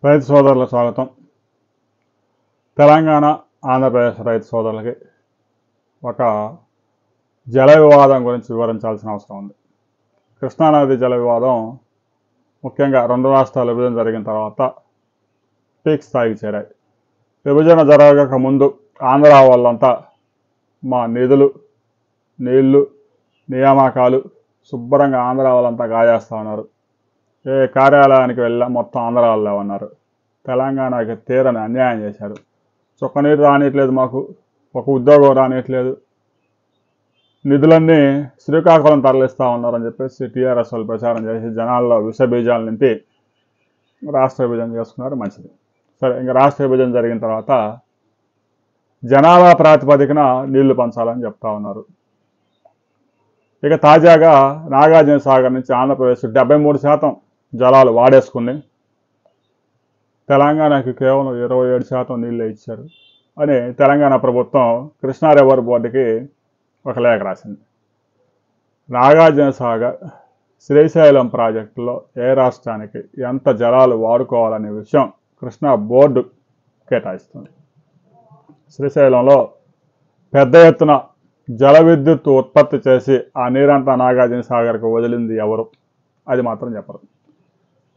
రైతు సోదరుల స్వాగతం. తెలంగాణ ఆంధ్రప్రదేశ్ రైతు సోదరులకి ఒక జల వివాదం గురించి వివరించాల్సిన అవసరం ఉంది. కృష్ణానది జల వివాదం ముఖ్యంగా రెండు రాష్ట్రాల విభజన జరిగిన తర్వాత పీక్ స్థాయికి చేరాయి. విభజన జరగక ముందు ఆంధ్ర వాళ్ళంతా మా నిధులు, నీళ్లు, నియామకాలు శుభ్రంగా ఆంధ్ర వాళ్ళంతా గాజేస్తూ ఉన్నారు. ఏ కార్యాలయానికి వెళ్ళా మొత్తం ఆంధ్ర వాళ్ళే ఉన్నారు. తెలంగాణకి తీరని అన్యాయం చేశారు. చుక్క నీరు రానియట్లేదు, మాకు ఒక ఉద్యోగం రానియట్లేదు, నిధులన్నీ శ్రీకాకుళం తరలిస్తూ ఉన్నారని చెప్పేసి టీఆర్ఎస్ వాళ్ళు ప్రచారం చేసి జనాల్లో విషబీజాలు నింపి రాష్ట్ర విభజన చేసుకున్నారు. మంచిది. సరే, ఇంకా రాష్ట్ర విభజన జరిగిన తర్వాత జనాభా ప్రాతిపదికన నీళ్లు పంచాలని చెప్తా ఉన్నారు. ఇక తాజాగా నాగార్జున సాగర్ నుంచి ఆంధ్రప్రదేశ్ 73% జలాలు వాడేసుకుని తెలంగాణకి కేవలం 27% నీళ్ళే ఇచ్చారు అని తెలంగాణ ప్రభుత్వం కృష్ణా రివర్ బోర్డుకి ఒక లేఖ రాసింది. నాగార్జున సాగర్ శ్రీశైలం ప్రాజెక్టులో ఏ రాష్ట్రానికి ఎంత జలాలు వాడుకోవాలనే విషయం కృష్ణా బోర్డు కేటాయిస్తుంది. శ్రీశైలంలో పెద్ద ఎత్తున జల విద్యుత్ ఉత్పత్తి చేసి ఆ నీరంతా నాగార్జున సాగర్కు వదిలింది ఎవరు, అది మాత్రం చెప్పరు.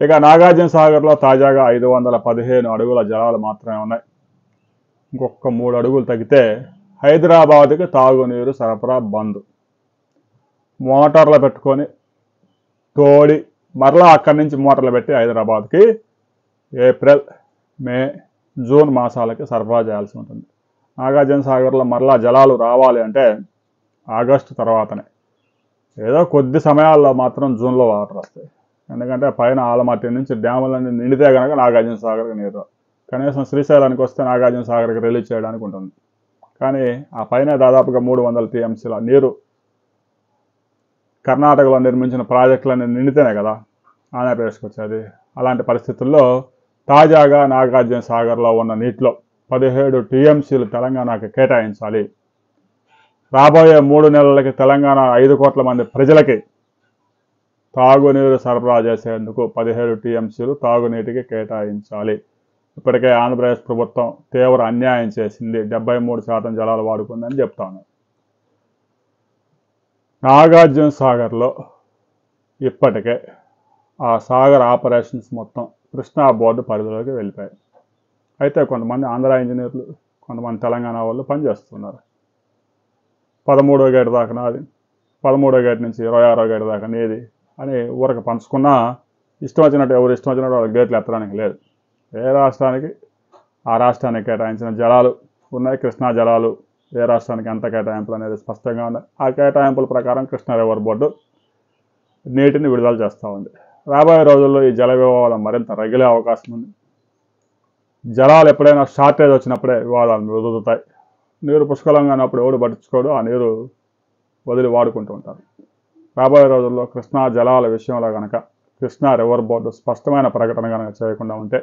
ఇక నాగార్జున సాగర్లో తాజాగా 515 అడుగుల జలాలు మాత్రమే ఉన్నాయి. ఇంకొక 3 అడుగులు తగ్గితే హైదరాబాద్కి తాగునీరు సరఫరా బంద్. మోటార్లు పెట్టుకొని తోడి మరలా అక్కడి నుంచి మోటార్లు పెట్టి హైదరాబాద్కి ఏప్రిల్, మే, జూన్ మాసాలకి సరఫరా చేయాల్సి ఉంటుంది. నాగార్జున సాగర్లో మరలా జలాలు రావాలి అంటే ఆగస్టు తర్వాతనే. ఏదో కొద్ది సమయాల్లో మాత్రం జూన్లో వాటర్ వస్తాయి. ఎందుకంటే పైన ఆలమట్టి నుంచి డ్యాములన్నీ నిండితే కనుక నాగార్జున సాగర్కి నీరు, కనీసం శ్రీశైలానికి వస్తే నాగార్జున సాగర్కి రిలీజ్ చేయడానికి ఉంటుంది. కానీ ఆ పైన దాదాపుగా 300 టీఎంసీల నీరు కర్ణాటకలో నిర్మించిన ప్రాజెక్టులన్నీ నిండితేనే కదా ఆంధ్రప్రదేశ్కి వచ్చేది. అలాంటి పరిస్థితుల్లో తాజాగా నాగార్జున సాగర్లో ఉన్న నీటిలో 17 టీఎంసీలు తెలంగాణకి కేటాయించాలి. రాబోయే 3 నెలలకి తెలంగాణ 5 కోట్ల మంది ప్రజలకి తాగునీరు సరఫరా చేసేందుకు 17 టీఎంసీలు తాగునీటికి కేటాయించాలి. ఇప్పటికే ఆంధ్రప్రదేశ్ ప్రభుత్వం తీవ్ర అన్యాయం చేసింది, 73% జలాలు వాడుకుందని చెప్తాను. నాగార్జున సాగర్లో ఇప్పటికే ఆ సాగర్ ఆపరేషన్స్ మొత్తం కృష్ణా బోర్డు పరిధిలోకి వెళ్ళిపోయాయి. అయితే కొంతమంది ఆంధ్ర ఇంజనీర్లు, కొంతమంది తెలంగాణ వాళ్ళు పనిచేస్తున్నారు. 13వ గేటు దాకా నాది, 13వ గేటు నుంచి 26వ గేటు దాకా నీది అని ఊరకు పంచుకున్నా ఇష్టం వచ్చినట్టు ఎవరు ఇష్టం వచ్చినట్టు వాళ్ళ గేట్లు ఎత్తడానికి లేదు. ఏ రాష్ట్రానికి ఆ రాష్ట్రానికి కేటాయించిన జలాలు ఉన్నాయి. కృష్ణా జలాలు ఏ రాష్ట్రానికి ఎంత కేటాయింపులు అనేది స్పష్టంగా ఉన్నాయి. ఆ కేటాయింపుల ప్రకారం కృష్ణా రివర్ బోర్డు నీటిని విడుదల చేస్తూ ఉంది. రాబోయే రోజుల్లో ఈ జల వివాదాలు మరింత రగిలే అవకాశం ఉంది. జలాలు ఎప్పుడైనా షార్టేజ్ వచ్చినప్పుడే వివాదాలు వదులుతాయి. నీరు పుష్కలంగా ఉన్నప్పుడు ఎవడు పట్టించుకోడు, ఆ నీరు వదిలి వాడుకుంటూ ఉంటారు. రాబోయే రోజుల్లో కృష్ణా జలాల విషయంలో కనుక కృష్ణా రివర్ బోర్డు స్పష్టమైన ప్రకటన కనుక చేయకుండా ఉంటే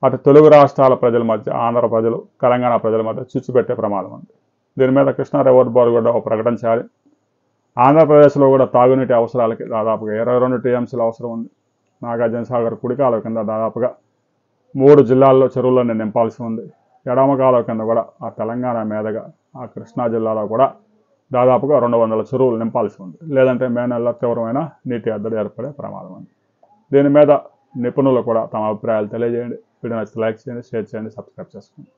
అటు తెలుగు రాష్ట్రాల ప్రజల మధ్య, ఆంధ్ర ప్రజలు, తెలంగాణ ప్రజల మధ్య చిచ్చు పెట్టే ప్రమాదం ఉంది. దీని మీద కృష్ణా రివర్ బోర్డు కూడా ఒక ప్రకటన చేయాలి. ఆంధ్రప్రదేశ్లో కూడా తాగునీటి అవసరాలకి దాదాపుగా 22 టీఎంసీలు అవసరం ఉంది. నాగార్జున సాగర్ కుడికాలువ కింద దాదాపుగా 3 జిల్లాల్లో చెరువులన్నీ నింపాల్సి ఉంది. ఎడమ కాలువ కింద కూడా ఆ తెలంగాణ మీదుగా ఆ కృష్ణా జిల్లాలో కూడా దాదాపుగా 200 చెరువులు నింపాల్సి ఉంది. లేదంటే మే నెలలో తీవ్రమైన నీటి ఎద్దడి ఏర్పడే ప్రమాదం ఉంది. దీని మీద నిపుణులు కూడా తమ అభిప్రాయాలు తెలియజేయండి. వీడియో నచ్చితే లైక్ చేయండి, షేర్ చేయండి, సబ్స్క్రైబ్ చేసుకోండి.